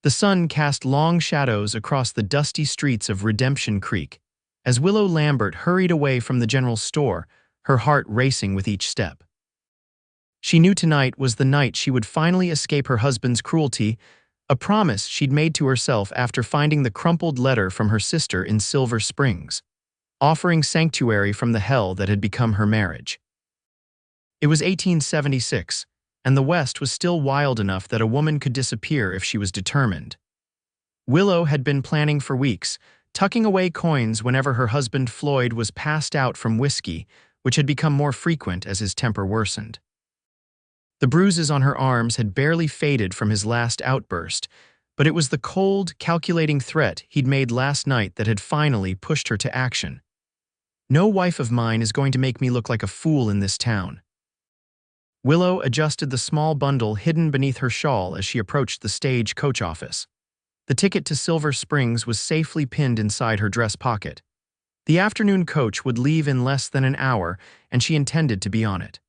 The sun cast long shadows across the dusty streets of Redemption Creek. As Willow Lambert hurried away from the general store, her heart racing with each step. She knew tonight was the night she would finally escape her husband's cruelty, a promise she'd made to herself after finding the crumpled letter from her sister in Silver Springs, offering sanctuary from the hell that had become her marriage. It was 1876, and the West was still wild enough that a woman could disappear if she was determined. Willow had been planning for weeks, tucking away coins whenever her husband Floyd was passed out from whiskey, which had become more frequent as his temper worsened. The bruises on her arms had barely faded from his last outburst, but it was the cold, calculating threat he'd made last night that had finally pushed her to action. "No wife of mine is going to make me look like a fool in this town." Willow adjusted the small bundle hidden beneath her shawl as she approached the stage coach office. The ticket to Silver Springs was safely pinned inside her dress pocket. The afternoon coach would leave in less than an hour, and she intended to be on it.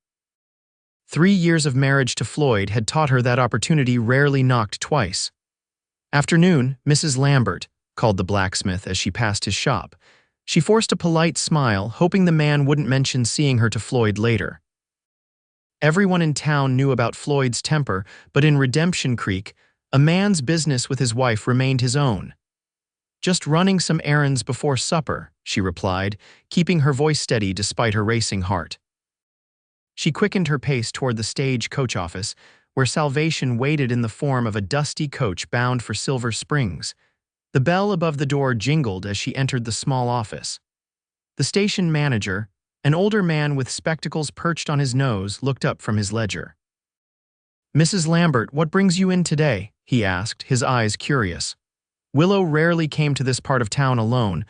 3 years of marriage to Floyd had taught her that opportunity rarely knocked twice. "Afternoon, Mrs. Lambert," called the blacksmith as she passed his shop. She forced a polite smile, hoping the man wouldn't mention seeing her to Floyd later. Everyone in town knew about Floyd's temper, but in Redemption Creek, a man's business with his wife remained his own. "Just running some errands before supper," she replied, keeping her voice steady despite her racing heart. She quickened her pace toward the stage coach office, where salvation waited in the form of a dusty coach bound for Silver Springs. The bell above the door jingled as she entered the small office. The station manager, an older man with spectacles perched on his nose, looked up from his ledger. "Mrs. Lambert, what brings you in today?" he asked, his eyes curious. "Willow rarely came to this part of town alone.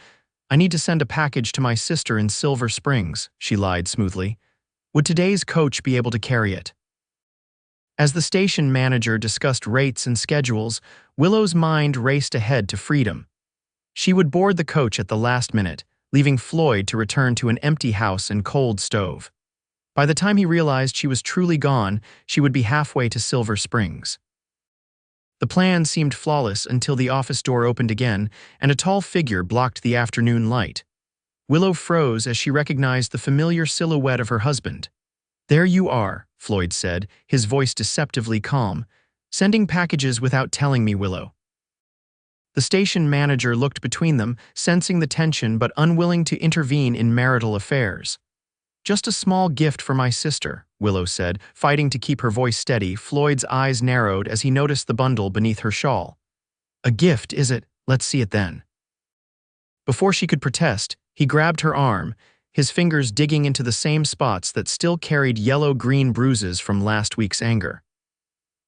I need to send a package to my sister in Silver Springs," she lied smoothly. "Would today's coach be able to carry it?" As the station manager discussed rates and schedules, Willow's mind raced ahead to freedom. She would board the coach at the last minute, leaving Floyd to return to an empty house and cold stove. By the time he realized she was truly gone, she would be halfway to Silver Springs. The plan seemed flawless until the office door opened again and a tall figure blocked the afternoon light. Willow froze as she recognized the familiar silhouette of her husband. "There you are," Floyd said, his voice deceptively calm. "Sending packages without telling me, Willow." The station manager looked between them, sensing the tension but unwilling to intervene in marital affairs. "Just a small gift for my sister," Willow said, fighting to keep her voice steady. Floyd's eyes narrowed as he noticed the bundle beneath her shawl. "A gift, is it? Let's see it then." Before she could protest, he grabbed her arm, his fingers digging into the same spots that still carried yellow-green bruises from last week's anger.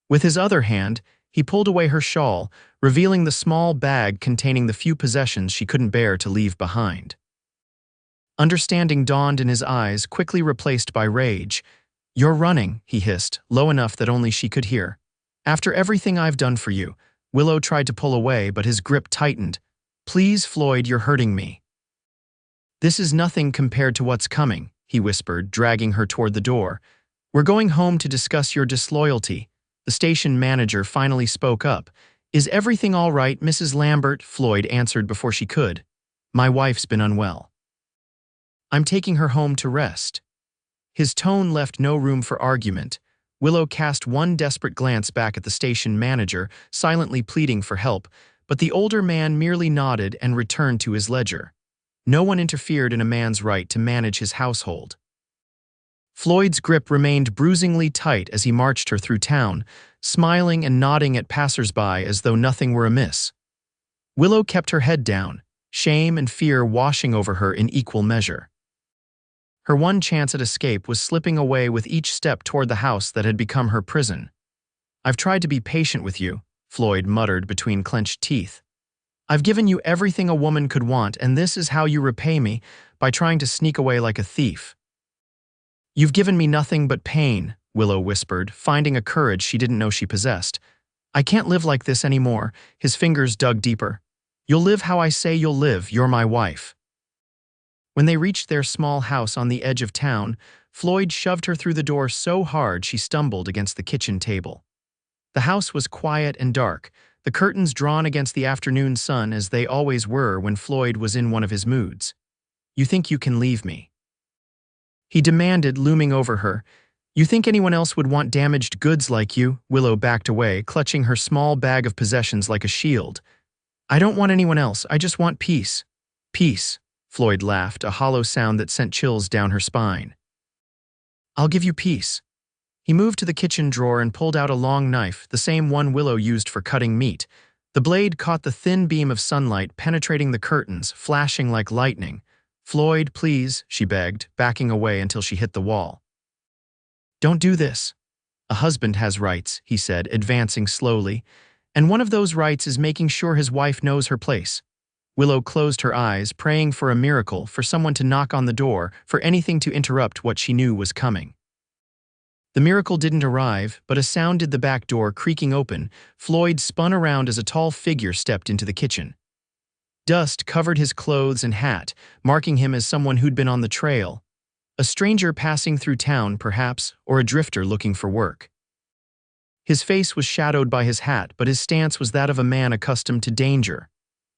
With his other hand, he pulled away her shawl, revealing the small bag containing the few possessions she couldn't bear to leave behind. Understanding dawned in his eyes, quickly replaced by rage. "You're running," he hissed, low enough that only she could hear. "After everything I've done for you." Willow tried to pull away, but his grip tightened. "Please, Floyd, you're hurting me." "This is nothing compared to what's coming," he whispered, dragging her toward the door. "We're going home to discuss your disloyalty." The station manager finally spoke up. "Is everything all right, Mrs. Lambert?" Floyd answered before she could. "My wife's been unwell. I'm taking her home to rest." His tone left no room for argument. Willow cast one desperate glance back at the station manager, silently pleading for help, but the older man merely nodded and returned to his ledger. No one interfered in a man's right to manage his household. Floyd's grip remained bruisingly tight as he marched her through town, smiling and nodding at passers-by as though nothing were amiss. Willow kept her head down, shame and fear washing over her in equal measure. Her one chance at escape was slipping away with each step toward the house that had become her prison. "I've tried to be patient with you," Floyd muttered between clenched teeth. "I've given you everything a woman could want, and this is how you repay me, by trying to sneak away like a thief." "You've given me nothing but pain," Willow whispered, finding a courage she didn't know she possessed. "I can't live like this anymore." His fingers dug deeper. "You'll live how I say you'll live. You're my wife." When they reached their small house on the edge of town, Floyd shoved her through the door so hard she stumbled against the kitchen table. The house was quiet and dark, the curtains drawn against the afternoon sun as they always were when Floyd was in one of his moods. "You think you can leave me?" he demanded, looming over her. "You think anyone else would want damaged goods like you?" Willow backed away, clutching her small bag of possessions like a shield. "I don't want anyone else, I just want peace." "Peace," Floyd laughed, a hollow sound that sent chills down her spine. "I'll give you peace." He moved to the kitchen drawer and pulled out a long knife, the same one Willow used for cutting meat. The blade caught the thin beam of sunlight, penetrating the curtains, flashing like lightning. "Floyd, please," she begged, backing away until she hit the wall. "Don't do this." "A husband has rights," he said, advancing slowly, "and one of those rights is making sure his wife knows her place." Willow closed her eyes, praying for a miracle, for someone to knock on the door, for anything to interrupt what she knew was coming. The miracle didn't arrive, but a sound did. The back door creaking open. Floyd spun around as a tall figure stepped into the kitchen. Dust covered his clothes and hat, marking him as someone who'd been on the trail. A stranger passing through town, perhaps, or a drifter looking for work. His face was shadowed by his hat, but his stance was that of a man accustomed to danger.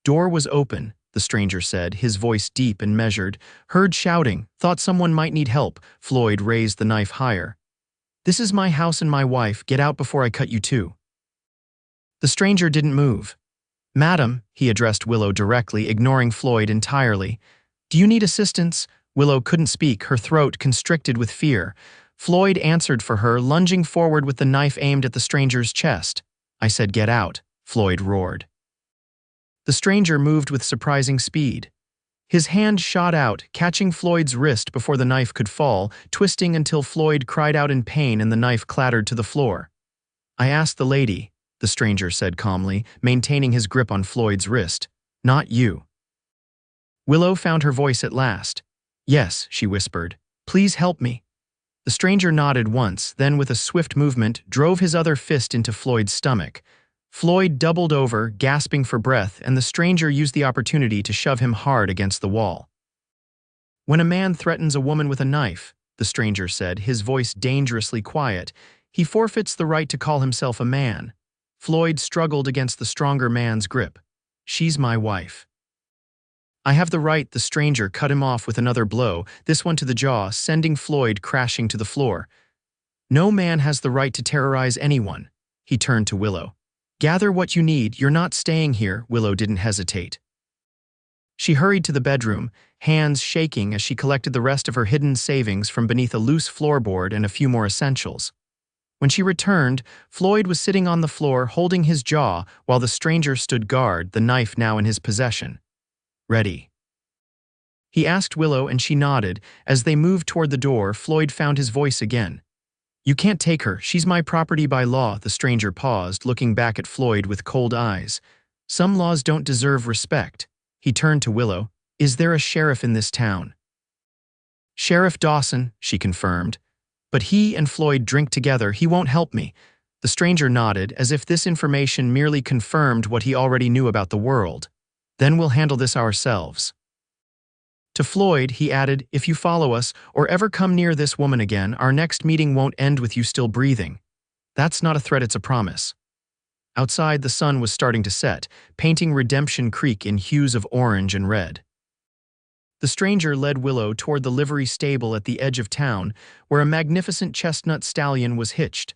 "Door was open," the stranger said, his voice deep and measured. "Heard shouting, thought someone might need help." Floyd raised the knife higher. "This is my house and my wife. Get out before I cut you too." The stranger didn't move. "Madam," he addressed Willow directly, ignoring Floyd entirely. "Do you need assistance?" Willow couldn't speak, her throat constricted with fear. Floyd answered for her, lunging forward with the knife aimed at the stranger's chest. "I said get out," Floyd roared. The stranger moved with surprising speed. His hand shot out, catching Floyd's wrist before the knife could fall, twisting until Floyd cried out in pain and the knife clattered to the floor. "I asked the lady," the stranger said calmly, maintaining his grip on Floyd's wrist. "Not you." Willow found her voice at last. "Yes," she whispered. "Please help me." The stranger nodded once, then with a swift movement, drove his other fist into Floyd's stomach. Floyd doubled over, gasping for breath, and the stranger used the opportunity to shove him hard against the wall. "When a man threatens a woman with a knife," the stranger said, his voice dangerously quiet, "he forfeits the right to call himself a man." Floyd struggled against the stronger man's grip. "She's my wife." "I have the right," the stranger cut him off with another blow, this one to the jaw, sending Floyd crashing to the floor. "No man has the right to terrorize anyone." He turned to Willow. "Gather what you need, you're not staying here." Willow didn't hesitate. She hurried to the bedroom, hands shaking as she collected the rest of her hidden savings from beneath a loose floorboard and a few more essentials. When she returned, Floyd was sitting on the floor holding his jaw while the stranger stood guard, the knife now in his possession. "Ready?" he asked Willow, and she nodded. As they moved toward the door, Floyd found his voice again. "You can't take her, she's my property by law." The stranger paused, looking back at Floyd with cold eyes. "Some laws don't deserve respect." He turned to Willow. "Is there a sheriff in this town?" "Sheriff Dawson," she confirmed. "But he and Floyd drink together, he won't help me." The stranger nodded, as if this information merely confirmed what he already knew about the world. "Then we'll handle this ourselves." To Floyd, he added, "If you follow us, or ever come near this woman again, our next meeting won't end with you still breathing." "That's not a threat, it's a promise." Outside, the sun was starting to set, painting Redemption Creek in hues of orange and red. The stranger led Willow toward the livery stable at the edge of town, where a magnificent chestnut stallion was hitched.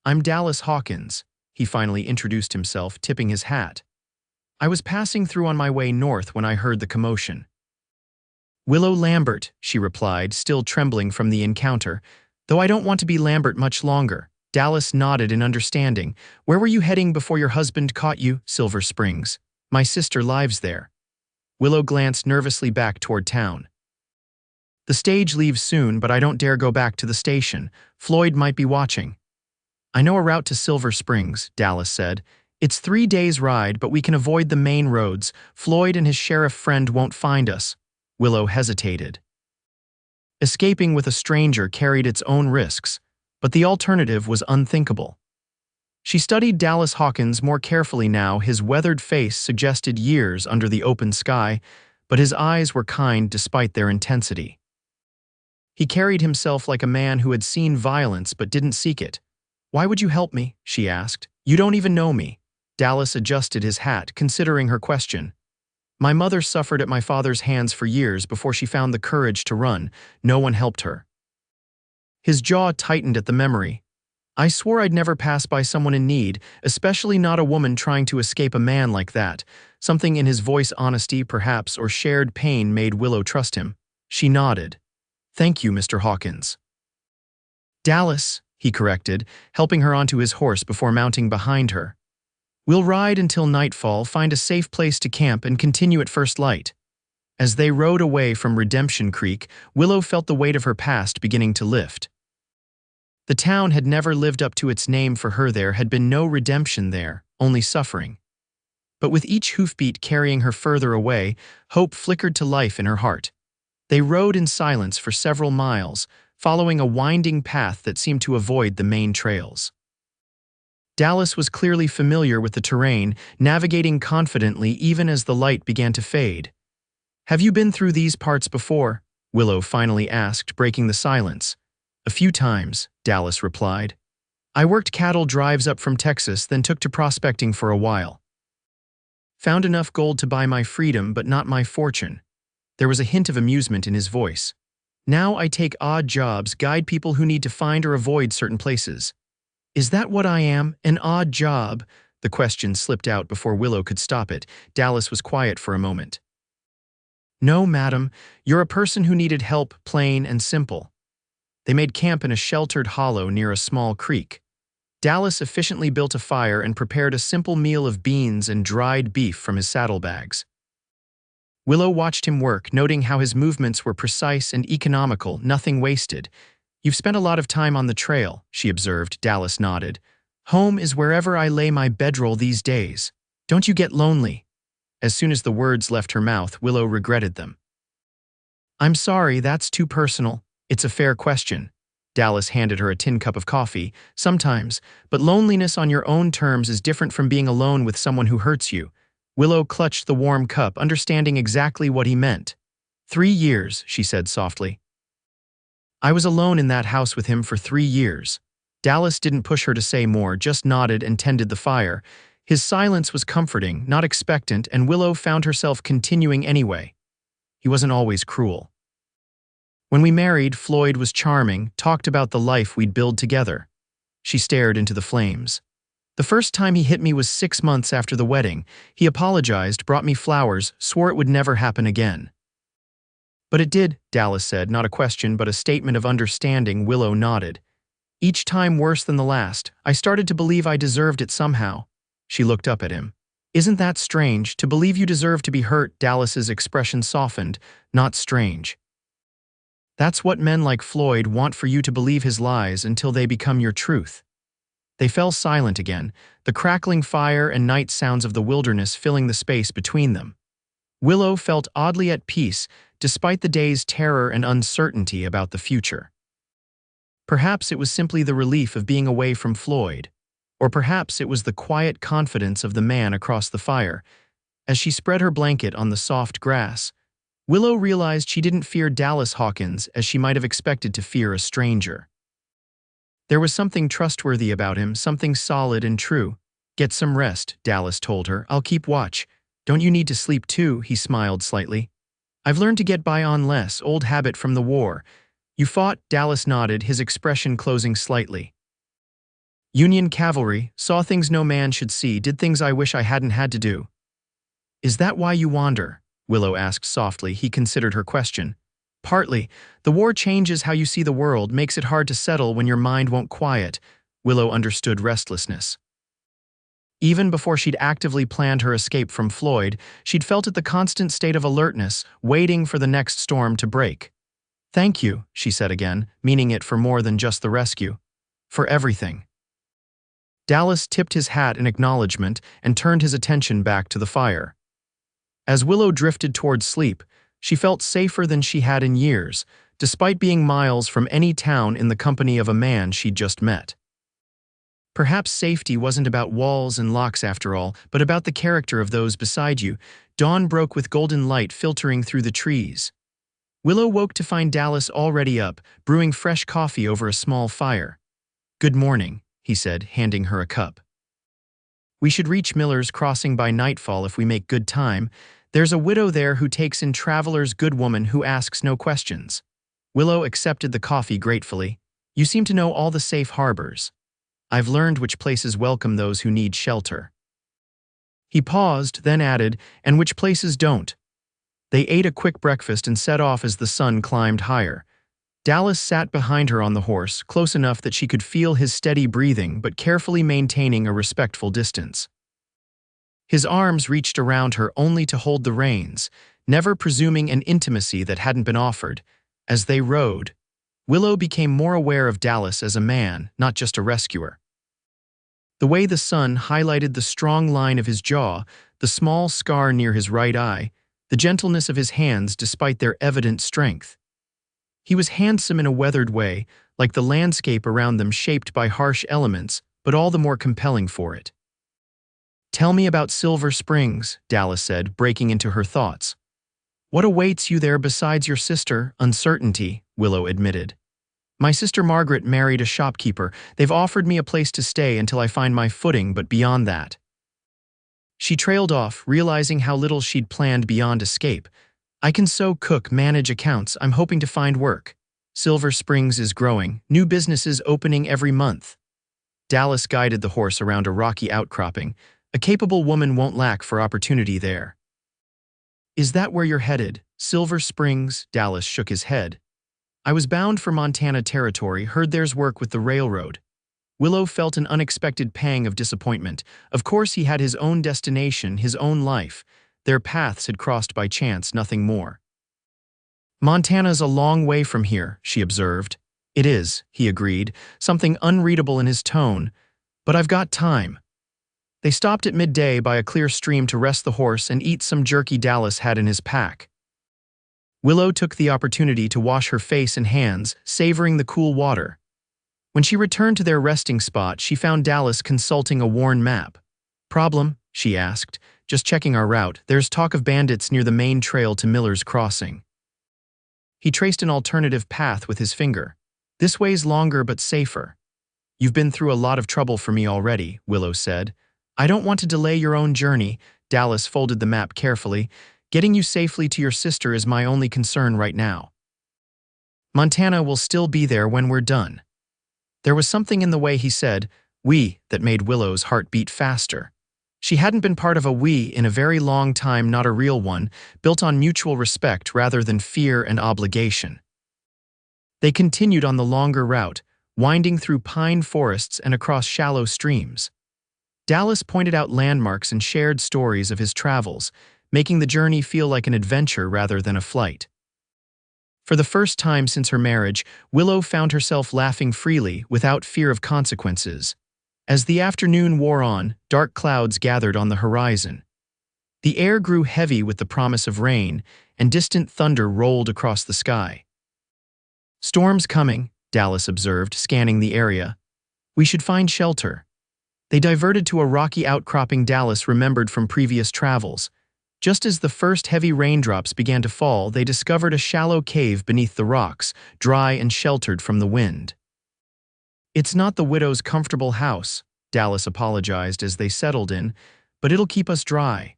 "I'm Dallas Hawkins," he finally introduced himself, tipping his hat. "I was passing through on my way north when I heard the commotion." "Willow Lambert," she replied, still trembling from the encounter. "Though I don't want to be Lambert much longer." Dallas nodded in understanding. "Where were you heading before your husband caught you?" "Silver Springs. My sister lives there." Willow glanced nervously back toward town. "The stage leaves soon, but I don't dare go back to the station. Floyd might be watching." "I know a route to Silver Springs," Dallas said. "It's 3 days' ride, but we can avoid the main roads. Floyd and his sheriff friend won't find us." Willow hesitated. Escaping with a stranger carried its own risks, but the alternative was unthinkable. She studied Dallas Hawkins more carefully now. His weathered face suggested years under the open sky, but his eyes were kind despite their intensity. He carried himself like a man who had seen violence but didn't seek it. "Why would you help me?" she asked. "You don't even know me." Dallas adjusted his hat, considering her question. My mother suffered at my father's hands for years before she found the courage to run. No one helped her. His jaw tightened at the memory. I swore I'd never pass by someone in need, especially not a woman trying to escape a man like that. Something in his voice, honesty perhaps, or shared pain, made Willow trust him. She nodded. Thank you, Mr. Hawkins. Dallas, he corrected, helping her onto his horse before mounting behind her. We'll ride until nightfall, find a safe place to camp, and continue at first light. As they rode away from Redemption Creek, Willow felt the weight of her past beginning to lift. The town had never lived up to its name for her. There had been no redemption there, only suffering. But with each hoofbeat carrying her further away, hope flickered to life in her heart. They rode in silence for several miles, following a winding path that seemed to avoid the main trails. Dallas was clearly familiar with the terrain, navigating confidently even as the light began to fade. Have you been through these parts before? Willow finally asked, breaking the silence. A few times, Dallas replied. I worked cattle drives up from Texas, then took to prospecting for a while. Found enough gold to buy my freedom, but not my fortune. There was a hint of amusement in his voice. Now I take odd jobs, guide people who need to find or avoid certain places. Is that what I am, an odd job? The question slipped out before Willow could stop it. Dallas was quiet for a moment. No, madam, you're a person who needed help, plain and simple. They made camp in a sheltered hollow near a small creek. Dallas efficiently built a fire and prepared a simple meal of beans and dried beef from his saddlebags. Willow watched him work, noting how his movements were precise and economical, nothing wasted. You've spent a lot of time on the trail, she observed. Dallas nodded. Home is wherever I lay my bedroll these days. Don't you get lonely? As soon as the words left her mouth, Willow regretted them. I'm sorry, that's too personal. It's a fair question. Dallas handed her a tin cup of coffee. Sometimes, but loneliness on your own terms is different from being alone with someone who hurts you. Willow clutched the warm cup, understanding exactly what he meant. 3 years, she said softly. I was alone in that house with him for 3 years. Dallas didn't push her to say more, just nodded and tended the fire. His silence was comforting, not expectant, and Willow found herself continuing anyway. He wasn't always cruel. When we married, Floyd was charming, talked about the life we'd build together. She stared into the flames. The first time he hit me was 6 months after the wedding. He apologized, brought me flowers, swore it would never happen again. But it did, Dallas said, not a question but a statement of understanding. Willow nodded. Each time worse than the last. I started to believe I deserved it somehow. She looked up at him. Isn't that strange, to believe you deserve to be hurt? Dallas's expression softened. Not strange. That's what men like Floyd want, for you to believe his lies until they become your truth. They fell silent again, the crackling fire and night sounds of the wilderness filling the space between them. Willow felt oddly at peace, despite the day's terror and uncertainty about the future. Perhaps it was simply the relief of being away from Floyd, or perhaps it was the quiet confidence of the man across the fire. As she spread her blanket on the soft grass, Willow realized she didn't fear Dallas Hawkins as she might have expected to fear a stranger. There was something trustworthy about him, something solid and true. Get some rest, Dallas told her. I'll keep watch. Don't you need to sleep too? He smiled slightly. I've learned to get by on less, old habit from the war. You fought? Dallas nodded, his expression closing slightly. Union cavalry, saw things no man should see, did things I wish I hadn't had to do. Is that why you wander? Willow asked softly. He considered her question. Partly. The war changes how you see the world, makes it hard to settle when your mind won't quiet. Willow understood restlessness. Even before she'd actively planned her escape from Floyd, she'd felt it, the constant state of alertness, waiting for the next storm to break. Thank you, she said again, meaning it for more than just the rescue. For everything. Dallas tipped his hat in acknowledgement and turned his attention back to the fire. As Willow drifted toward sleep, she felt safer than she had in years, despite being miles from any town in the company of a man she'd just met. Perhaps safety wasn't about walls and locks after all, but about the character of those beside you. Dawn broke with golden light filtering through the trees. Willow woke to find Dallas already up, brewing fresh coffee over a small fire. Good morning, he said, handing her a cup. We should reach Miller's Crossing by nightfall if we make good time. There's a widow there who takes in travelers, good woman who asks no questions. Willow accepted the coffee gratefully. You seem to know all the safe harbors. I've learned which places welcome those who need shelter. He paused, then added, and which places don't. They ate a quick breakfast and set off as the sun climbed higher. Dallas sat behind her on the horse, close enough that she could feel his steady breathing but carefully maintaining a respectful distance. His arms reached around her only to hold the reins, never presuming an intimacy that hadn't been offered. As they rode, Willow became more aware of Dallas as a man, not just a rescuer. The way the sun highlighted the strong line of his jaw, the small scar near his right eye, the gentleness of his hands despite their evident strength. He was handsome in a weathered way, like the landscape around them shaped by harsh elements, but all the more compelling for it. Tell me about Silver Springs, Dallas said, breaking into her thoughts. What awaits you there besides your sister? Uncertainty, Willow admitted. My sister Margaret married a shopkeeper. They've offered me a place to stay until I find my footing, but beyond that. She trailed off, realizing how little she'd planned beyond escape. I can sew, cook, manage accounts. I'm hoping to find work. Silver Springs is growing, new businesses opening every month. Dallas guided the horse around a rocky outcropping. A capable woman won't lack for opportunity there. Is that where you're headed? Silver Springs? Dallas shook his head. I was bound for Montana territory, heard there's work with the railroad. Willow felt an unexpected pang of disappointment. Of course he had his own destination, his own life. Their paths had crossed by chance, nothing more. Montana's a long way from here, she observed. It is, he agreed, something unreadable in his tone. But I've got time. They stopped at midday by a clear stream to rest the horse and eat some jerky Dallas had in his pack. Willow took the opportunity to wash her face and hands, savoring the cool water. When she returned to their resting spot, she found Dallas consulting a worn map. Problem? She asked. Just checking our route. There's talk of bandits near the main trail to Miller's Crossing. He traced an alternative path with his finger. This way's longer but safer. You've been through a lot of trouble for me already, Willow said. I don't want to delay your own journey. Dallas folded the map carefully. Getting you safely to your sister is my only concern right now. Montana will still be there when we're done. There was something in the way he said, we, that made Willow's heart beat faster. She hadn't been part of a we in a very long time, not a real one, built on mutual respect rather than fear and obligation. They continued on the longer route, winding through pine forests and across shallow streams. Dallas pointed out landmarks and shared stories of his travels, making the journey feel like an adventure rather than a flight. For the first time since her marriage, Willow found herself laughing freely, without fear of consequences. As the afternoon wore on, dark clouds gathered on the horizon. The air grew heavy with the promise of rain, and distant thunder rolled across the sky. Storm's coming, Dallas observed, scanning the area. We should find shelter. They diverted to a rocky outcropping Dallas remembered from previous travels. Just as the first heavy raindrops began to fall, they discovered a shallow cave beneath the rocks, dry and sheltered from the wind. It's not the widow's comfortable house, Dallas apologized as they settled in, but it'll keep us dry.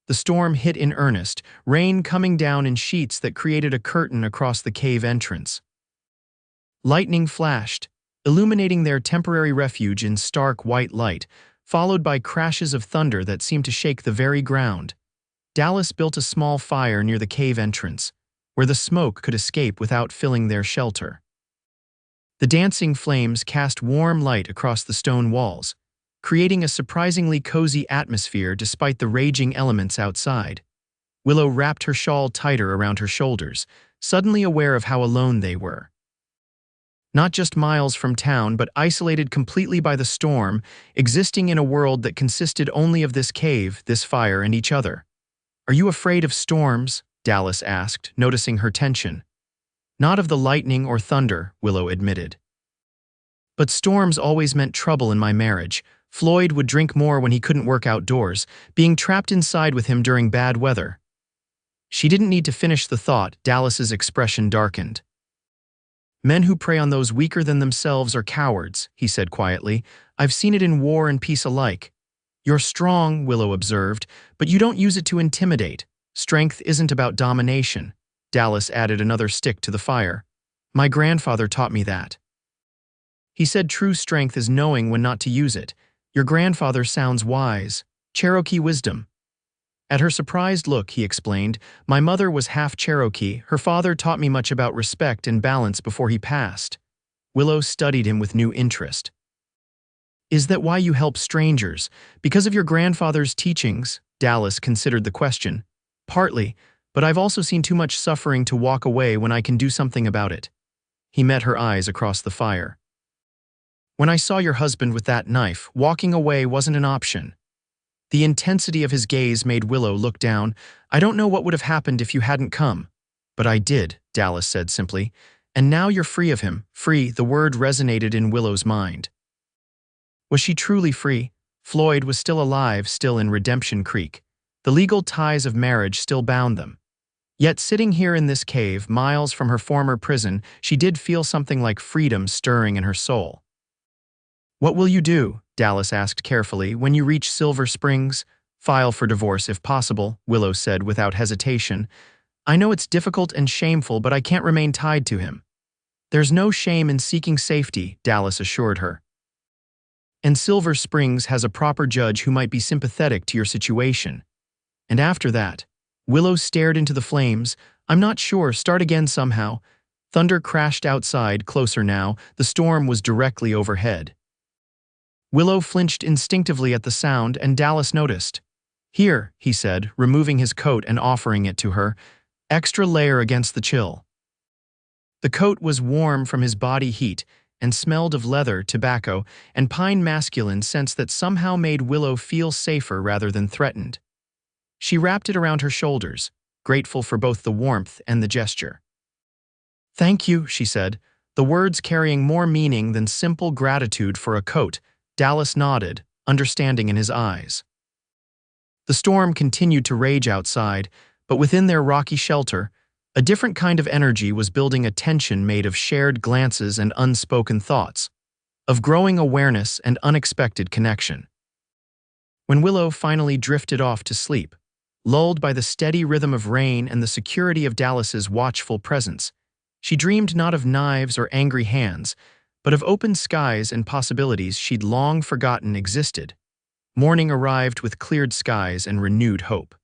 The storm hit in earnest, rain coming down in sheets that created a curtain across the cave entrance. Lightning flashed, illuminating their temporary refuge in stark white light, followed by crashes of thunder that seemed to shake the very ground. Dallas built a small fire near the cave entrance, where the smoke could escape without filling their shelter. The dancing flames cast warm light across the stone walls, creating a surprisingly cozy atmosphere despite the raging elements outside. Willow wrapped her shawl tighter around her shoulders, suddenly aware of how alone they were. Not just miles from town, but isolated completely by the storm, existing in a world that consisted only of this cave, this fire, and each other. Are you afraid of storms? Dallas asked, noticing her tension. Not of the lightning or thunder, Willow admitted. But storms always meant trouble in my marriage. Floyd would drink more when he couldn't work outdoors, being trapped inside with him during bad weather. She didn't need to finish the thought. Dallas's expression darkened. Men who prey on those weaker than themselves are cowards, he said quietly. I've seen it in war and peace alike. You're strong, Willow observed, but you don't use it to intimidate. Strength isn't about domination. Dallas added another stick to the fire. My grandfather taught me that. He said true strength is knowing when not to use it. Your grandfather sounds wise. Cherokee wisdom. At her surprised look, he explained, my mother was half Cherokee. Her father taught me much about respect and balance before he passed. Willow studied him with new interest. Is that why you help strangers? Because of your grandfather's teachings? Dallas considered the question. Partly, but I've also seen too much suffering to walk away when I can do something about it. He met her eyes across the fire. When I saw your husband with that knife, walking away wasn't an option. The intensity of his gaze made Willow look down. I don't know what would have happened if you hadn't come. But I did, Dallas said simply. And now you're free of him. Free, the word resonated in Willow's mind. Was she truly free? Floyd was still alive, still in Redemption Creek. The legal ties of marriage still bound them. Yet sitting here in this cave, miles from her former prison, she did feel something like freedom stirring in her soul. What will you do? Dallas asked carefully. When you reach Silver Springs, file for divorce if possible, Willow said without hesitation. I know it's difficult and shameful, but I can't remain tied to him. There's no shame in seeking safety, Dallas assured her. And Silver Springs has a proper judge who might be sympathetic to your situation. And after that, Willow stared into the flames. I'm not sure, start again somehow. Thunder crashed outside, closer now. The storm was directly overhead. Willow flinched instinctively at the sound, and Dallas noticed. Here, he said, removing his coat and offering it to her. Extra layer against the chill. The coat was warm from his body heat and smelled of leather, tobacco, and pine masculine scents that somehow made Willow feel safer rather than threatened. She wrapped it around her shoulders, grateful for both the warmth and the gesture. Thank you, she said, the words carrying more meaning than simple gratitude for a coat. Dallas nodded, understanding in his eyes. The storm continued to rage outside, but within their rocky shelter, a different kind of energy was building, a tension made of shared glances and unspoken thoughts, of growing awareness and unexpected connection. When Willow finally drifted off to sleep, lulled by the steady rhythm of rain and the security of Dallas's watchful presence, she dreamed not of knives or angry hands, but of open skies and possibilities she'd long forgotten existed. Morning arrived with cleared skies and renewed hope.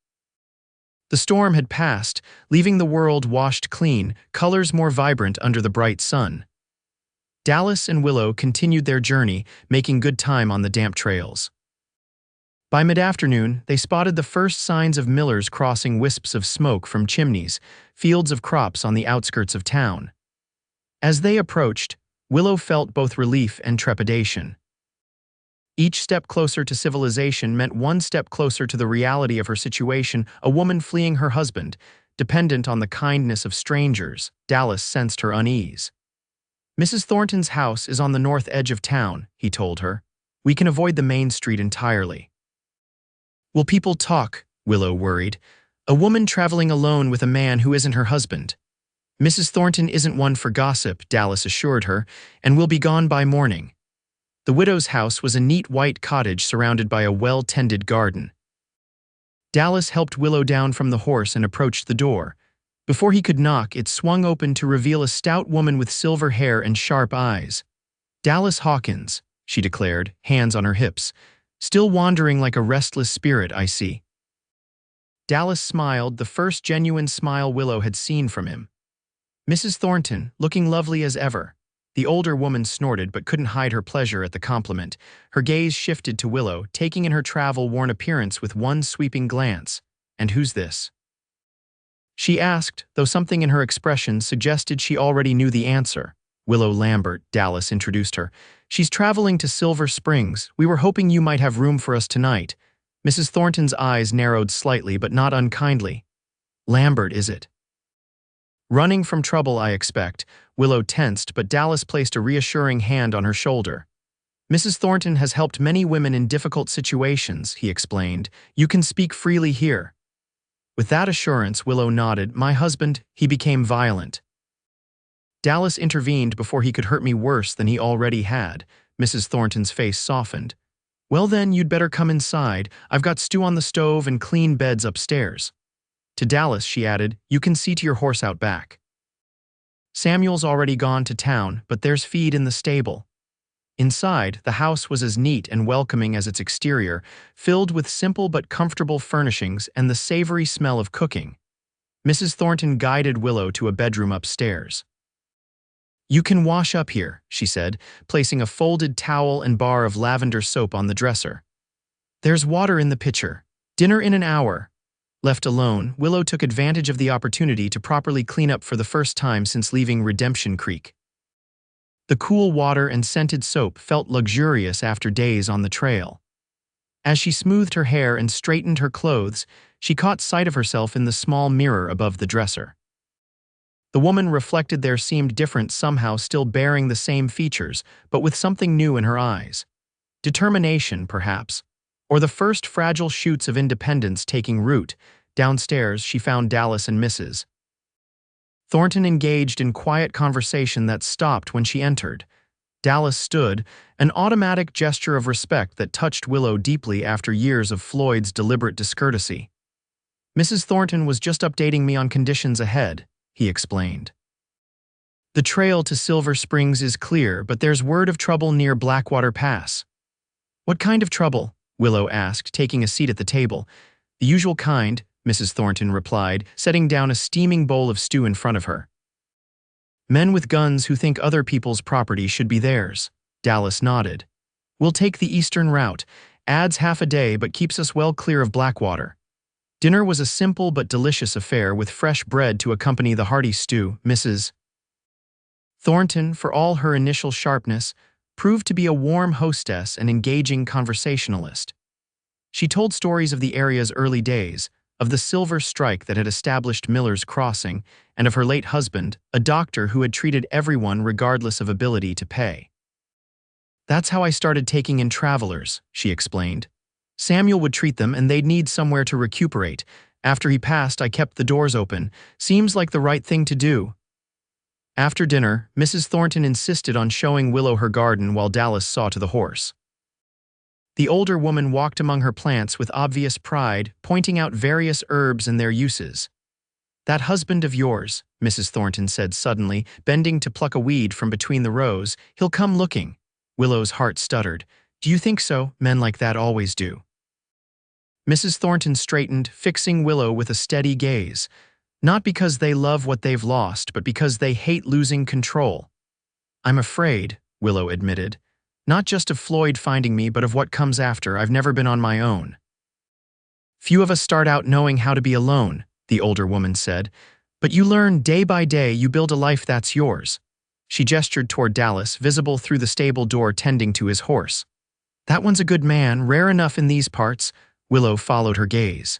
The storm had passed, leaving the world washed clean, colors more vibrant under the bright sun. Dallas and Willow continued their journey, making good time on the damp trails. By mid-afternoon, they spotted the first signs of millers crossing, wisps of smoke from chimneys, fields of crops on the outskirts of town. As they approached, Willow felt both relief and trepidation. Each step closer to civilization meant one step closer to the reality of her situation, a woman fleeing her husband, dependent on the kindness of strangers. Dallas sensed her unease. Mrs. Thornton's house is on the north edge of town, he told her. We can avoid the main street entirely. Will people talk? Willow worried. A woman traveling alone with a man who isn't her husband. Mrs. Thornton isn't one for gossip, Dallas assured her, and will be gone by morning. The widow's house was a neat white cottage surrounded by a well-tended garden. Dallas helped Willow down from the horse and approached the door. Before he could knock, it swung open to reveal a stout woman with silver hair and sharp eyes. Dallas Hawkins, she declared, hands on her hips. Still wandering like a restless spirit, I see. Dallas smiled, the first genuine smile Willow had seen from him. Mrs. Thornton, looking lovely as ever. The older woman snorted but couldn't hide her pleasure at the compliment. Her gaze shifted to Willow, taking in her travel-worn appearance with one sweeping glance. And who's this? She asked, though something in her expression suggested she already knew the answer. Willow Lambert, Dallas introduced her. She's traveling to Silver Springs. We were hoping you might have room for us tonight. Mrs. Thornton's eyes narrowed slightly, but not unkindly. Lambert, is it? Running from trouble, I expect. Willow tensed, but Dallas placed a reassuring hand on her shoulder. Mrs. Thornton has helped many women in difficult situations, he explained. You can speak freely here. With that assurance, Willow nodded. My husband, he became violent. Dallas intervened before he could hurt me worse than he already had. Mrs. Thornton's face softened. Well then, you'd better come inside. I've got stew on the stove and clean beds upstairs. To Dallas, she added, you can see to your horse out back. Samuel's already gone to town, but there's feed in the stable. Inside, the house was as neat and welcoming as its exterior, filled with simple but comfortable furnishings and the savory smell of cooking. Mrs. Thornton guided Willow to a bedroom upstairs. You can wash up here, she said, placing a folded towel and bar of lavender soap on the dresser. There's water in the pitcher. Dinner in an hour. Left alone, Willow took advantage of the opportunity to properly clean up for the first time since leaving Redemption Creek. The cool water and scented soap felt luxurious after days on the trail. As she smoothed her hair and straightened her clothes, she caught sight of herself in the small mirror above the dresser. The woman reflected there seemed different, somehow still bearing the same features, but with something new in her eyes. Determination, perhaps, or the first fragile shoots of independence taking root. Downstairs, she found Dallas and Mrs. Thornton engaged in quiet conversation that stopped when she entered. Dallas stood, an automatic gesture of respect that touched Willow deeply after years of Floyd's deliberate discourtesy. Mrs. Thornton was just updating me on conditions ahead, he explained. The trail to Silver Springs is clear, but there's word of trouble near Blackwater Pass. What kind of trouble? Willow asked, taking a seat at the table. The usual kind, Mrs. Thornton replied, setting down a steaming bowl of stew in front of her. Men with guns who think other people's property should be theirs. Dallas nodded. We'll take the eastern route. Adds half a day but keeps us well clear of Blackwater. Dinner was a simple but delicious affair with fresh bread to accompany the hearty stew. Mrs. Thornton, for all her initial sharpness, proved to be a warm hostess and engaging conversationalist. She told stories of the area's early days, of the silver strike that had established Miller's Crossing, and of her late husband, a doctor who had treated everyone regardless of ability to pay. That's how I started taking in travelers, she explained. Samuel would treat them and they'd need somewhere to recuperate. After he passed, I kept the doors open. Seems like the right thing to do. After dinner, Mrs. Thornton insisted on showing Willow her garden while Dallas saw to the horse. The older woman walked among her plants with obvious pride, pointing out various herbs and their uses. That husband of yours, Mrs. Thornton said suddenly, bending to pluck a weed from between the rows, he'll come looking. Willow's heart stuttered. Do you think so? Men like that always do. Mrs. Thornton straightened, fixing Willow with a steady gaze. Not because they love what they've lost, but because they hate losing control. I'm afraid, Willow admitted. Not just of Floyd finding me, but of what comes after. I've never been on my own. Few of us start out knowing how to be alone, the older woman said. But you learn day by day, you build a life that's yours. She gestured toward Dallas, visible through the stable door tending to his horse. That one's a good man, rare enough in these parts. Willow followed her gaze.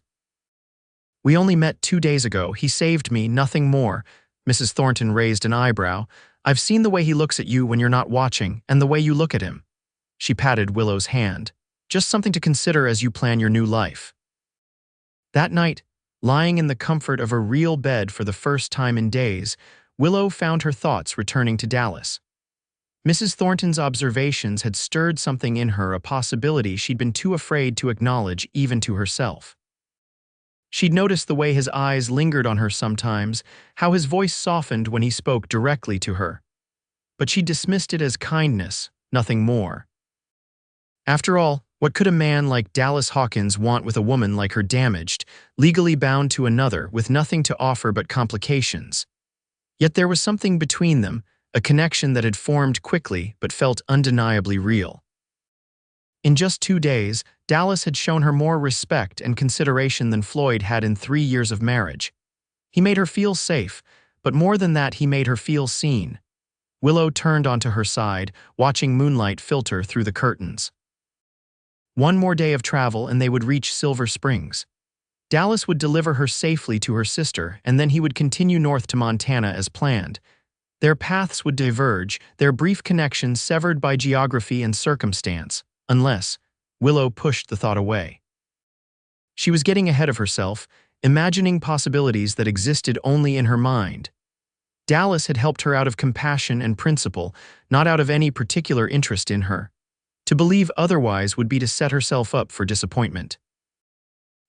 We only met 2 days ago. He saved me, nothing more. Mrs. Thornton raised an eyebrow. I've seen the way he looks at you when you're not watching, and the way you look at him. She patted Willow's hand. Just something to consider as you plan your new life. That night, lying in the comfort of a real bed for the first time in days, Willow found her thoughts returning to Dallas. Mrs. Thornton's observations had stirred something in her, a possibility she'd been too afraid to acknowledge even to herself. She'd noticed the way his eyes lingered on her sometimes, how his voice softened when he spoke directly to her. But she dismissed it as kindness, nothing more. After all, what could a man like Dallas Hawkins want with a woman like her, damaged, legally bound to another, with nothing to offer but complications? Yet there was something between them, a connection that had formed quickly but felt undeniably real. In just 2 days, Dallas had shown her more respect and consideration than Floyd had in 3 years of marriage. He made her feel safe, but more than that, he made her feel seen. Willow turned onto her side, watching moonlight filter through the curtains. One more day of travel and they would reach Silver Springs. Dallas would deliver her safely to her sister, and then he would continue north to Montana as planned. Their paths would diverge, their brief connection severed by geography and circumstance, unless Willow pushed the thought away. She was getting ahead of herself, imagining possibilities that existed only in her mind. Dallas had helped her out of compassion and principle, not out of any particular interest in her. To believe otherwise would be to set herself up for disappointment.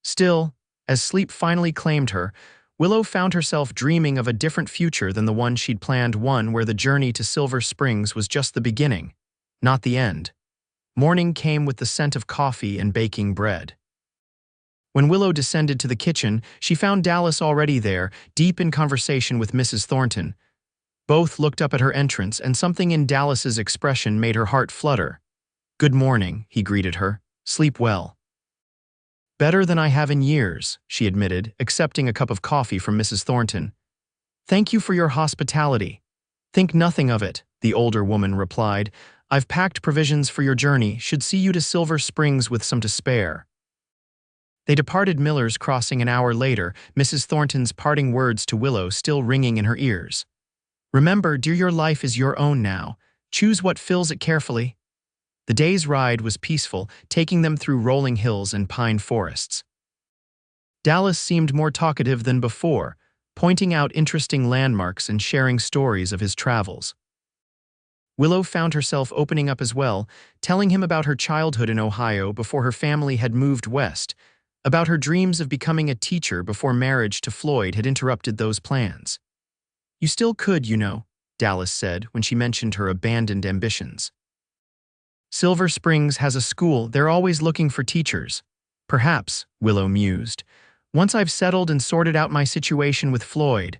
Still, as sleep finally claimed her, Willow found herself dreaming of a different future than the one she'd planned, one where the journey to Silver Springs was just the beginning, not the end. Morning came with the scent of coffee and baking bread. When Willow descended to the kitchen, she found Dallas already there, deep in conversation with Mrs. Thornton. Both looked up at her entrance, and something in Dallas's expression made her heart flutter. "Good morning," he greeted her. "Sleep well." "Better than I have in years," she admitted, accepting a cup of coffee from Mrs. Thornton. "Thank you for your hospitality." "Think nothing of it," the older woman replied. "I've packed provisions for your journey, should see you to Silver Springs with some to spare." They departed Miller's Crossing an hour later, Mrs. Thornton's parting words to Willow still ringing in her ears. "Remember, dear, your life is your own now. Choose what fills it carefully." The day's ride was peaceful, taking them through rolling hills and pine forests. Dallas seemed more talkative than before, pointing out interesting landmarks and sharing stories of his travels. Willow found herself opening up as well, telling him about her childhood in Ohio before her family had moved west, about her dreams of becoming a teacher before marriage to Floyd had interrupted those plans. "You still could, you know," Dallas said when she mentioned her abandoned ambitions. "Silver Springs has a school, they're always looking for teachers." "Perhaps," Willow mused, "once I've settled and sorted out my situation with Floyd."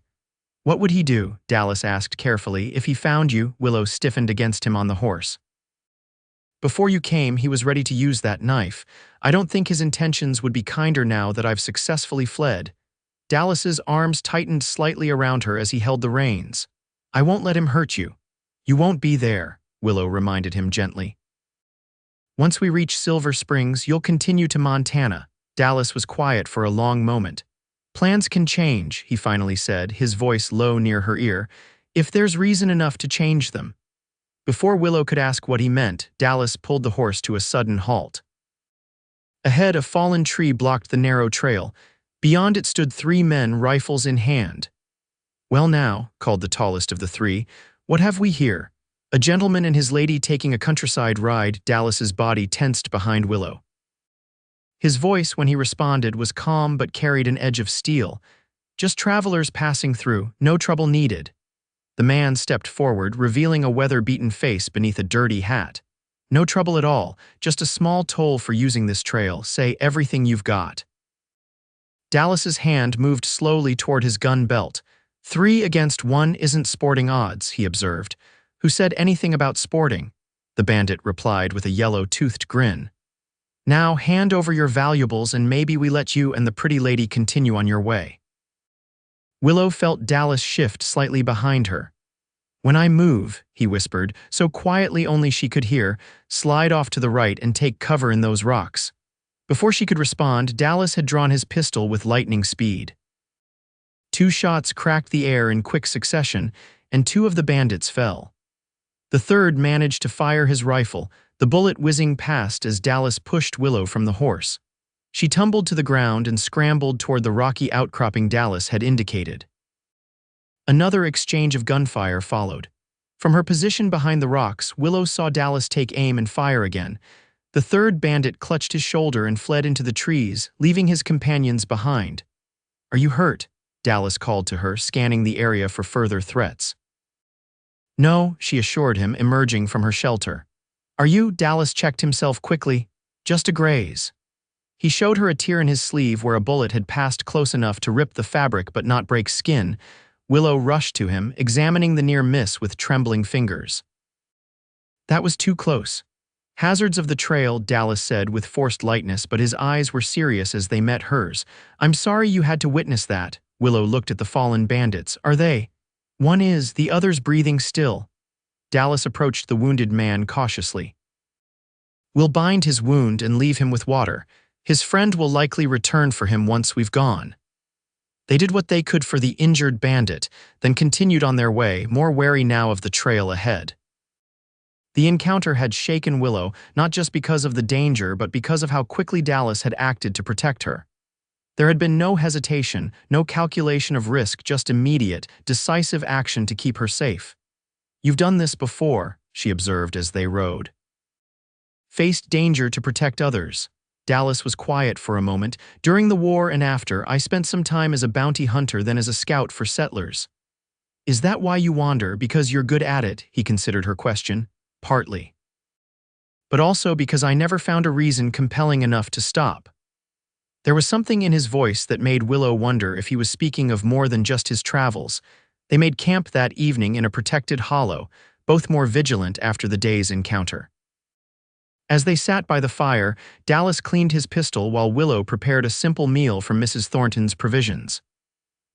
"What would he do?" Dallas asked carefully. "If he found you?" Willow stiffened against him on the horse. "Before you came, he was ready to use that knife. I don't think his intentions would be kinder now that I've successfully fled." Dallas's arms tightened slightly around her as he held the reins. "I won't let him hurt you." "You won't be there," Willow reminded him gently. "Once we reach Silver Springs, you'll continue to Montana." Dallas was quiet for a long moment. "Plans can change," he finally said, his voice low near her ear, "if there's reason enough to change them." Before Willow could ask what he meant, Dallas pulled the horse to a sudden halt. Ahead, a fallen tree blocked the narrow trail. Beyond it stood three men, rifles in hand. "Well now," called the tallest of the three, "what have we here?" "A gentleman and his lady taking a countryside ride." Dallas's body tensed behind Willow. His voice, when he responded, was calm but carried an edge of steel. "Just travelers passing through, no trouble needed." The man stepped forward, revealing a weather-beaten face beneath a dirty hat. "No trouble at all, just a small toll for using this trail. Say everything you've got." Dallas's hand moved slowly toward his gun belt. "3 against 1 isn't sporting odds," he observed. "Who said anything about sporting?" The bandit replied with a yellow-toothed grin. "Now hand over your valuables and maybe we let you and the pretty lady continue on your way." Willow felt Dallas shift slightly behind her. "When I move," he whispered, so quietly only she could hear, "slide off to the right and take cover in those rocks." Before she could respond, Dallas had drawn his pistol with lightning speed. 2 shots cracked the air in quick succession, and 2 of the bandits fell. The third managed to fire his rifle, the bullet whizzing past as Dallas pushed Willow from the horse. She tumbled to the ground and scrambled toward the rocky outcropping Dallas had indicated. Another exchange of gunfire followed. From her position behind the rocks, Willow saw Dallas take aim and fire again. The third bandit clutched his shoulder and fled into the trees, leaving his companions behind. "Are you hurt?" Dallas called to her, scanning the area for further threats. "No," she assured him, emerging from her shelter. "Are you?" Dallas checked himself quickly. "Just a graze." He showed her a tear in his sleeve where a bullet had passed close enough to rip the fabric but not break skin. Willow rushed to him, examining the near miss with trembling fingers. "That was too close." "Hazards of the trail," Dallas said with forced lightness, but his eyes were serious as they met hers. "I'm sorry you had to witness that." Willow looked at the fallen bandits. "Are they?" "One is, the other's breathing still." Dallas approached the wounded man cautiously. "We'll bind his wound and leave him with water. His friend will likely return for him once we've gone." They did what they could for the injured bandit, then continued on their way, more wary now of the trail ahead. The encounter had shaken Willow, not just because of the danger, but because of how quickly Dallas had acted to protect her. There had been no hesitation, no calculation of risk, just immediate, decisive action to keep her safe. "You've done this before," she observed as they rode. faced danger to protect others. Dallas was quiet for a moment. During the war and after, I spent some time as a bounty hunter, then as a scout for settlers. Is that why you wander? Because you're good at it, he considered her question. Partly. But also because I never found a reason compelling enough to stop. There was something in his voice that made Willow wonder if he was speaking of more than just his travels. They made camp that evening in a protected hollow, both more vigilant after the day's encounter. As they sat by the fire, Dallas cleaned his pistol while Willow prepared a simple meal from Mrs. Thornton's provisions.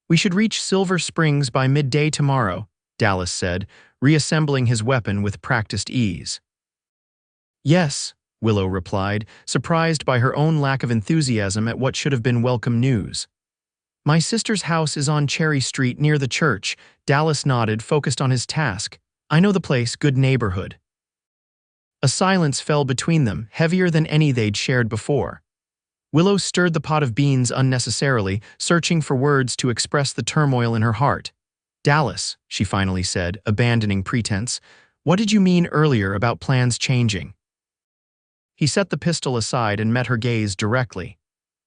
We should reach Silver Springs by midday tomorrow, Dallas said, reassembling his weapon with practiced ease. Yes, Willow replied, surprised by her own lack of enthusiasm at what should have been welcome news. My sister's house is on Cherry Street near the church. Dallas nodded, focused on his task. I know the place, good neighborhood. A silence fell between them, heavier than any they'd shared before. Willow stirred the pot of beans unnecessarily, searching for words to express the turmoil in her heart. Dallas, she finally said, abandoning pretense, what did you mean earlier about plans changing? He set the pistol aside and met her gaze directly.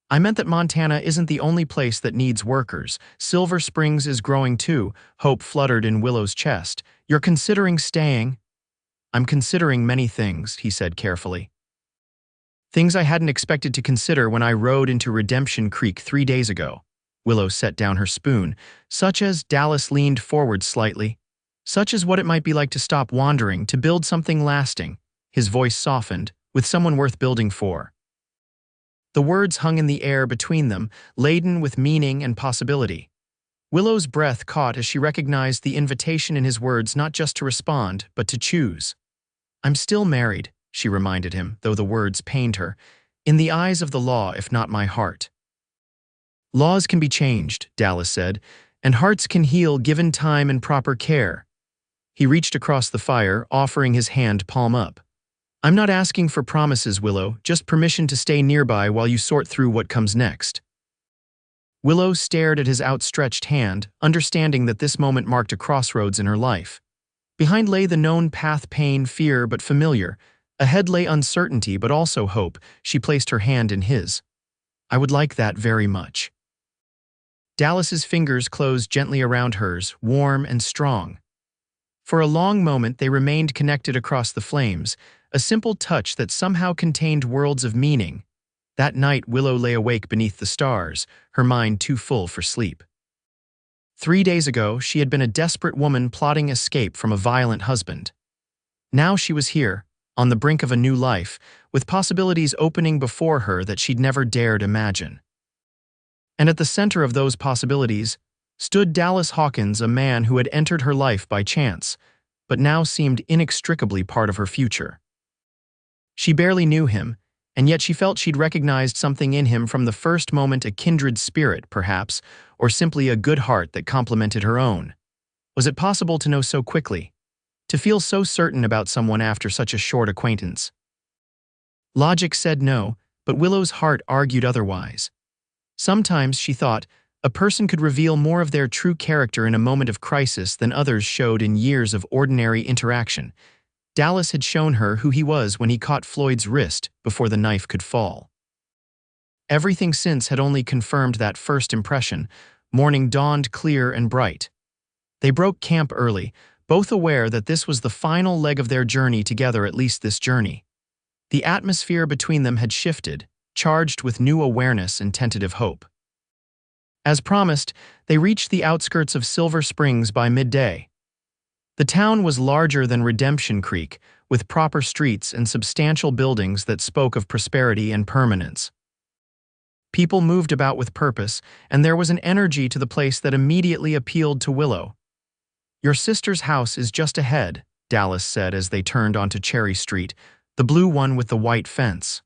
I meant that Montana isn't the only place that needs workers. Silver Springs is growing too. Hope fluttered in Willow's chest. You're considering staying? I'm considering many things, he said carefully. Things I hadn't expected to consider when I rode into Redemption Creek 3 days ago. Willow set down her spoon. Such as, Dallas leaned forward slightly. Such as what it might be like to stop wandering, to build something lasting. His voice softened, with someone worth building for. The words hung in the air between them, laden with meaning and possibility. Willow's breath caught as she recognized the invitation in his words, not just to respond, but to choose. I'm still married, she reminded him, though the words pained her, in the eyes of the law, if not my heart. Laws can be changed, Dallas said, and hearts can heal given time and proper care. He reached across the fire, offering his hand palm up. I'm not asking for promises, Willow, just permission to stay nearby while you sort through what comes next. Willow stared at his outstretched hand, understanding that this moment marked a crossroads in her life. Behind lay the known path, pain, fear, but familiar. Ahead lay uncertainty, but also hope. She placed her hand in his. I would like that very much. Dallas's fingers closed gently around hers, warm and strong. For a long moment they remained connected across the flames, a simple touch that somehow contained worlds of meaning. That night Willow lay awake beneath the stars, her mind too full for sleep. 3 days ago she had been a desperate woman plotting escape from a violent husband. Now she was here, on the brink of a new life, with possibilities opening before her that she'd never dared imagine. And at the center of those possibilities stood Dallas Hawkins, a man who had entered her life by chance, but now seemed inextricably part of her future. She barely knew him, and yet she felt she'd recognized something in him from the first moment, a kindred spirit, perhaps, or simply a good heart that complemented her own. Was it possible to know so quickly? To feel so certain about someone after such a short acquaintance? Logic said no, but Willow's heart argued otherwise. Sometimes, she thought, a person could reveal more of their true character in a moment of crisis than others showed in years of ordinary interaction. Dallas had shown her who he was when he caught Floyd's wrist before the knife could fall. Everything since had only confirmed that first impression. Morning dawned clear and bright. They broke camp early, both aware that this was the final leg of their journey together, at least this journey. The atmosphere between them had shifted, charged with new awareness and tentative hope. As promised, they reached the outskirts of Silver Springs by midday. The town was larger than Redemption Creek, with proper streets and substantial buildings that spoke of prosperity and permanence. People moved about with purpose, and there was an energy to the place that immediately appealed to Willow. Your sister's house is just ahead, Dallas said as they turned onto Cherry Street, the blue one with the white fence.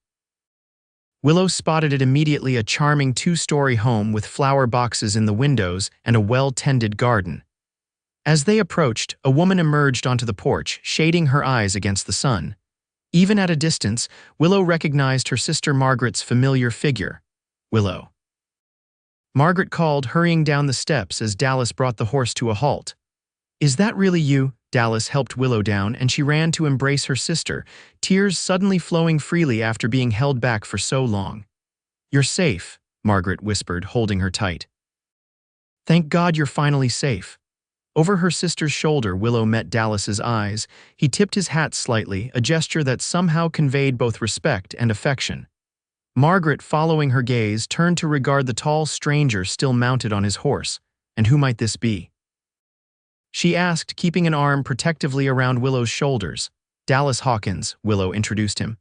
Willow spotted it immediately, a charming 2-story home with flower boxes in the windows and a well-tended garden. As they approached, a woman emerged onto the porch, shading her eyes against the sun. Even at a distance, Willow recognized her sister Margaret's familiar figure. Willow. Margaret called, hurrying down the steps as Dallas brought the horse to a halt. "Is that really you?" Dallas helped Willow down, and she ran to embrace her sister, tears suddenly flowing freely after being held back for so long. "You're safe," Margaret whispered, holding her tight. "Thank God you're finally safe." Over her sister's shoulder, Willow met Dallas's eyes. He tipped his hat slightly, a gesture that somehow conveyed both respect and affection. Margaret, following her gaze, turned to regard the tall stranger still mounted on his horse. "And who might this be?" she asked, keeping an arm protectively around Willow's shoulders. "Dallas Hawkins," Willow introduced him.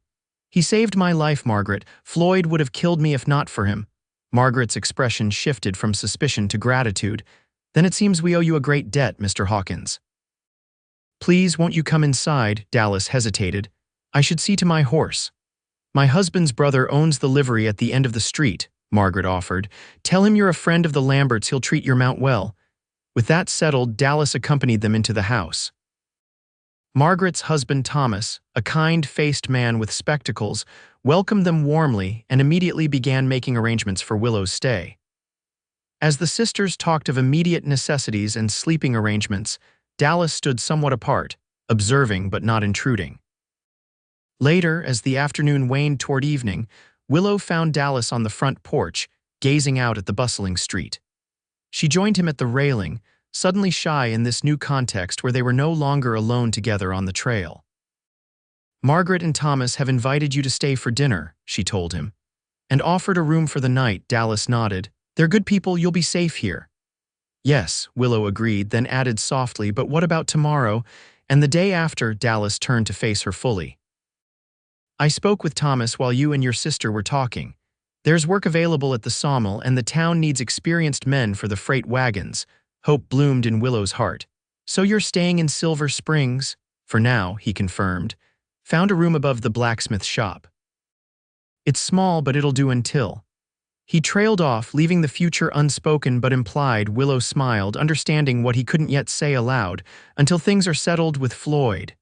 "He saved my life, Margaret. Floyd would have killed me if not for him." Margaret's expression shifted from suspicion to gratitude. "Then it seems we owe you a great debt, Mr. Hawkins." "Please, won't you come inside?" Dallas hesitated. "I should see to my horse." "My husband's brother owns the livery at the end of the street," Margaret offered. "Tell him you're a friend of the Lamberts. He'll treat your mount well." With that settled, Dallas accompanied them into the house. Margaret's husband Thomas, a kind-faced man with spectacles, welcomed them warmly and immediately began making arrangements for Willow's stay. As the sisters talked of immediate necessities and sleeping arrangements, Dallas stood somewhat apart, observing but not intruding. Later, as the afternoon waned toward evening, Willow found Dallas on the front porch, gazing out at the bustling street. She joined him at the railing, suddenly shy in this new context where they were no longer alone together on the trail. "Margaret and Thomas have invited you to stay for dinner," she told him, "and offered a room for the night." Dallas nodded. "They're good people, you'll be safe here." "Yes," Willow agreed, then added softly, "but what about tomorrow and the day after?" Dallas turned to face her fully. "I spoke with Thomas while you and your sister were talking. There's work available at the sawmill, and the town needs experienced men for the freight wagons." Hope bloomed in Willow's heart. "So you're staying in Silver Springs?" "For now," he confirmed. "Found a room above the blacksmith shop. It's small, but it'll do until—" He trailed off, leaving the future unspoken but implied. Willow smiled, understanding what he couldn't yet say aloud. "Until things are settled with Floyd."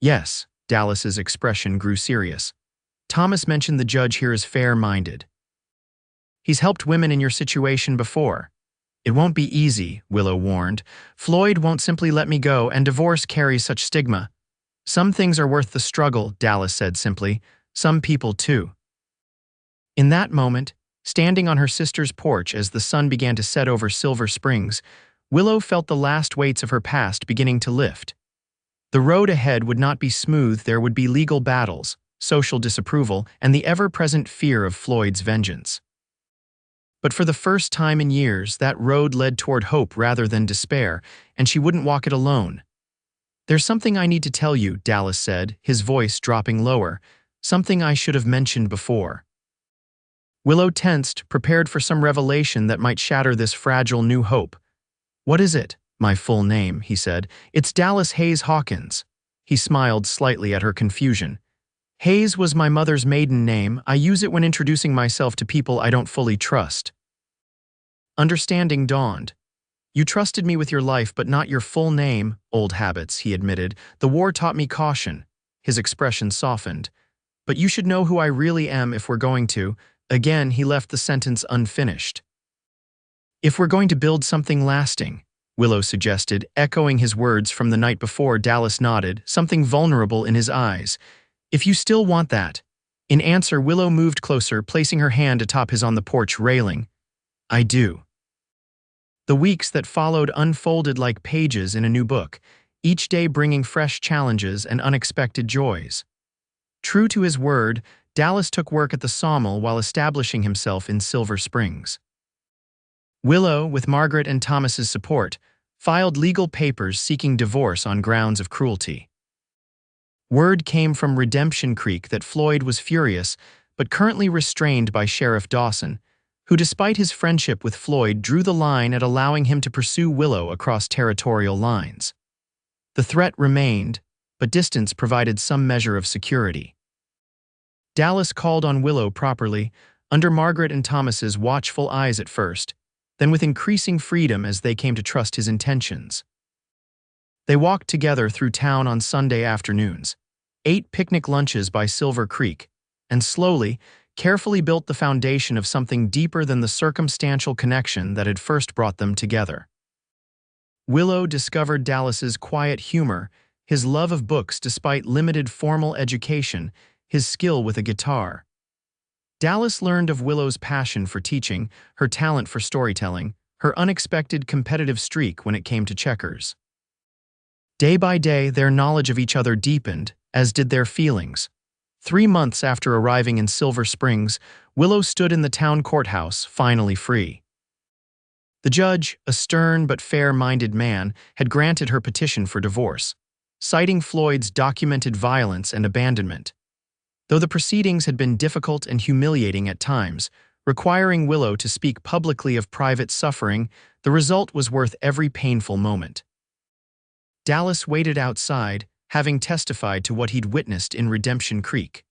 "Yes," Dallas's expression grew serious. "Thomas mentioned the judge here is fair-minded. He's helped women in your situation before." "It won't be easy," Willow warned. "Floyd won't simply let me go, and divorce carries such stigma." "Some things are worth the struggle," Dallas said simply. "Some people, too." In that moment, standing on her sister's porch as the sun began to set over Silver Springs, Willow felt the last weights of her past beginning to lift. The road ahead would not be smooth. There would be legal battles, social disapproval, and the ever-present fear of Floyd's vengeance. But for the first time in years, that road led toward hope rather than despair, and she wouldn't walk it alone. "There's something I need to tell you," Dallas said, his voice dropping lower. "Something I should have mentioned before." Willow tensed, prepared for some revelation that might shatter this fragile new hope. "What is it?" "My full name," he said. "It's Dallas Hayes Hawkins." He smiled slightly at her confusion. "Hayes was my mother's maiden name. I use it when introducing myself to people I don't fully trust." Understanding dawned. "You trusted me with your life, but not your full name." "Old habits," he admitted. "The war taught me caution." His expression softened. "But you should know who I really am if we're going to." Again, he left the sentence unfinished. "If we're going to build something lasting," Willow suggested, echoing his words from the night before. Dallas nodded, something vulnerable in his eyes. "If you still want that." In answer, Willow moved closer, placing her hand atop his on the porch railing. "I do." The weeks that followed unfolded like pages in a new book, each day bringing fresh challenges and unexpected joys. True to his word, Dallas took work at the sawmill while establishing himself in Silver Springs. Willow, with Margaret and Thomas's support, filed legal papers seeking divorce on grounds of cruelty. Word came from Redemption Creek that Floyd was furious, but currently restrained by Sheriff Dawson, who, despite his friendship with Floyd, drew the line at allowing him to pursue Willow across territorial lines. The threat remained, but distance provided some measure of security. Dallas called on Willow properly, under Margaret and Thomas's watchful eyes at first, then with increasing freedom as they came to trust his intentions. They walked together through town on Sunday afternoons, ate picnic lunches by Silver Creek, and slowly, carefully built the foundation of something deeper than the circumstantial connection that had first brought them together. Willow discovered Dallas's quiet humor, his love of books despite limited formal education, his skill with a guitar. Dallas learned of Willow's passion for teaching, her talent for storytelling, her unexpected competitive streak when it came to checkers. Day by day, their knowledge of each other deepened, as did their feelings. 3 months after arriving in Silver Springs, Willow stood in the town courthouse, finally free. The judge, a stern but fair-minded man, had granted her petition for divorce, citing Floyd's documented violence and abandonment. Though the proceedings had been difficult and humiliating at times, requiring Willow to speak publicly of private suffering, the result was worth every painful moment. Dallas waited outside, having testified to what he'd witnessed in Redemption Creek.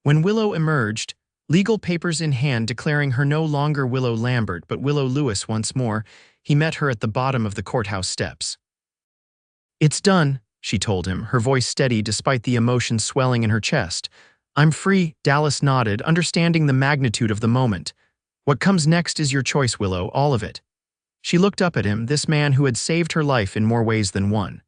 When Willow emerged, legal papers in hand declaring her no longer Willow Lambert but Willow Lewis once more, he met her at the bottom of the courthouse steps. "It's done," she told him, her voice steady despite the emotion swelling in her chest. "I'm free," Dallas nodded, understanding the magnitude of the moment. "What comes next is your choice, Willow, all of it." She looked up at him, this man who had saved her life in more ways than one.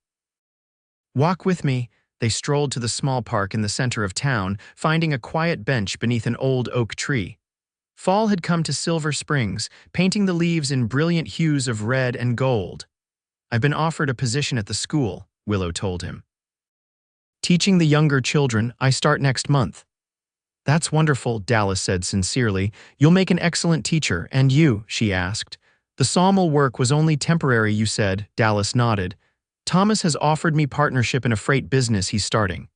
"Walk with me." They strolled to the small park in the center of town, finding a quiet bench beneath an old oak tree. Fall had come to Silver Springs, painting the leaves in brilliant hues of red and gold. "I've been offered a position at the school," Willow told him. "Teaching the younger children, I start next month." "That's wonderful," Dallas said sincerely. "You'll make an excellent teacher, and you?" she asked. "The sawmill work was only temporary, you said," Dallas nodded. "Thomas has offered me partnership in a freight business he's starting.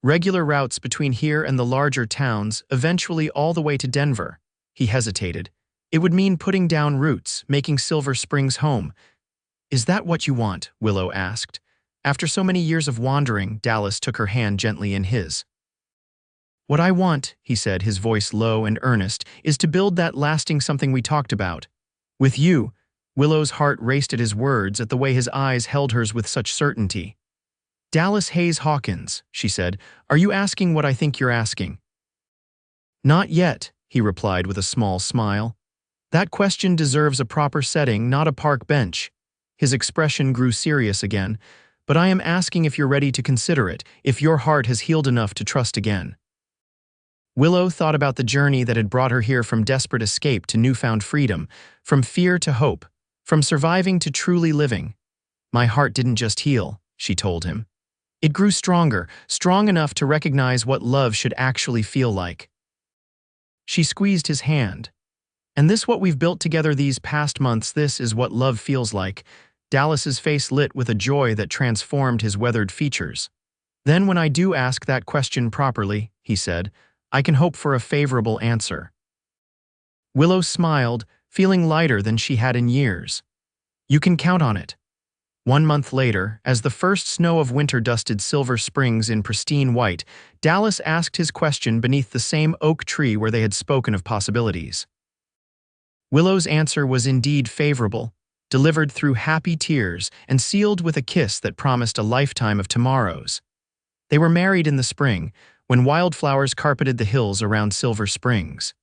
Regular routes between here and the larger towns, eventually all the way to Denver." He hesitated. "It would mean putting down roots, making Silver Springs home." "Is that what you want?" Willow asked. After so many years of wandering, Dallas took her hand gently in his. "What I want," he said, his voice low and earnest, "is to build that lasting something we talked about. With you." Willow's heart raced at his words, at the way his eyes held hers with such certainty. "Dallas Hayes Hawkins," she said, "are you asking what I think you're asking?" "Not yet," he replied with a small smile. "That question deserves a proper setting, not a park bench." His expression grew serious again. "But I am asking if you're ready to consider it, if your heart has healed enough to trust again." Willow thought about the journey that had brought her here, from desperate escape to newfound freedom, from fear to hope, from surviving to truly living. "My heart didn't just heal," she told him. "It grew stronger, strong enough to recognize what love should actually feel like." She squeezed his hand. "And this what we've built together these past months, this is what love feels like." Dallas's face lit with a joy that transformed his weathered features. "Then when I do ask that question properly," he said, "I can hope for a favorable answer." Willow smiled, feeling lighter than she had in years. "You can count on it." 1 month later, as the first snow of winter dusted Silver Springs in pristine white, Dallas asked his question beneath the same oak tree where they had spoken of possibilities. Willow's answer was indeed favorable, delivered through happy tears and sealed with a kiss that promised a lifetime of tomorrows. They were married in the spring, when wildflowers carpeted the hills around Silver Springs.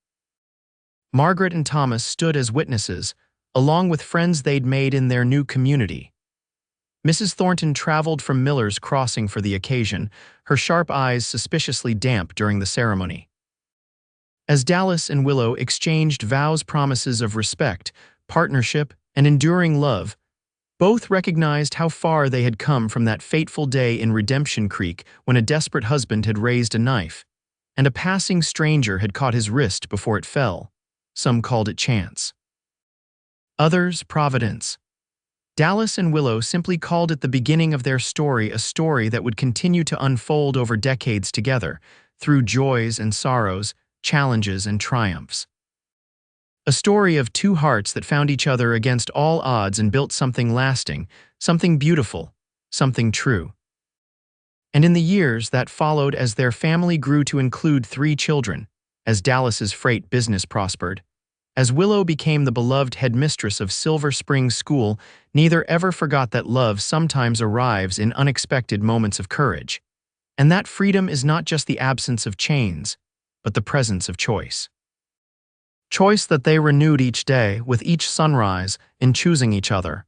Margaret and Thomas stood as witnesses, along with friends they'd made in their new community. Mrs. Thornton traveled from Miller's Crossing for the occasion, her sharp eyes suspiciously damp during the ceremony. As Dallas and Willow exchanged vows, promises of respect, partnership, and enduring love, both recognized how far they had come from that fateful day in Redemption Creek when a desperate husband had raised a knife, and a passing stranger had caught his wrist before it fell. Some called it chance. Others, providence. Dallas and Willow simply called it the beginning of their story, a story that would continue to unfold over decades together, through joys and sorrows, challenges and triumphs. A story of two hearts that found each other against all odds and built something lasting, something beautiful, something true. And in the years that followed, as their family grew to include 3 children, as Dallas's freight business prospered, as Willow became the beloved headmistress of Silver Springs School, neither ever forgot that love sometimes arrives in unexpected moments of courage, and that freedom is not just the absence of chains, but the presence of choice. Choice that they renewed each day, with each sunrise, in choosing each other.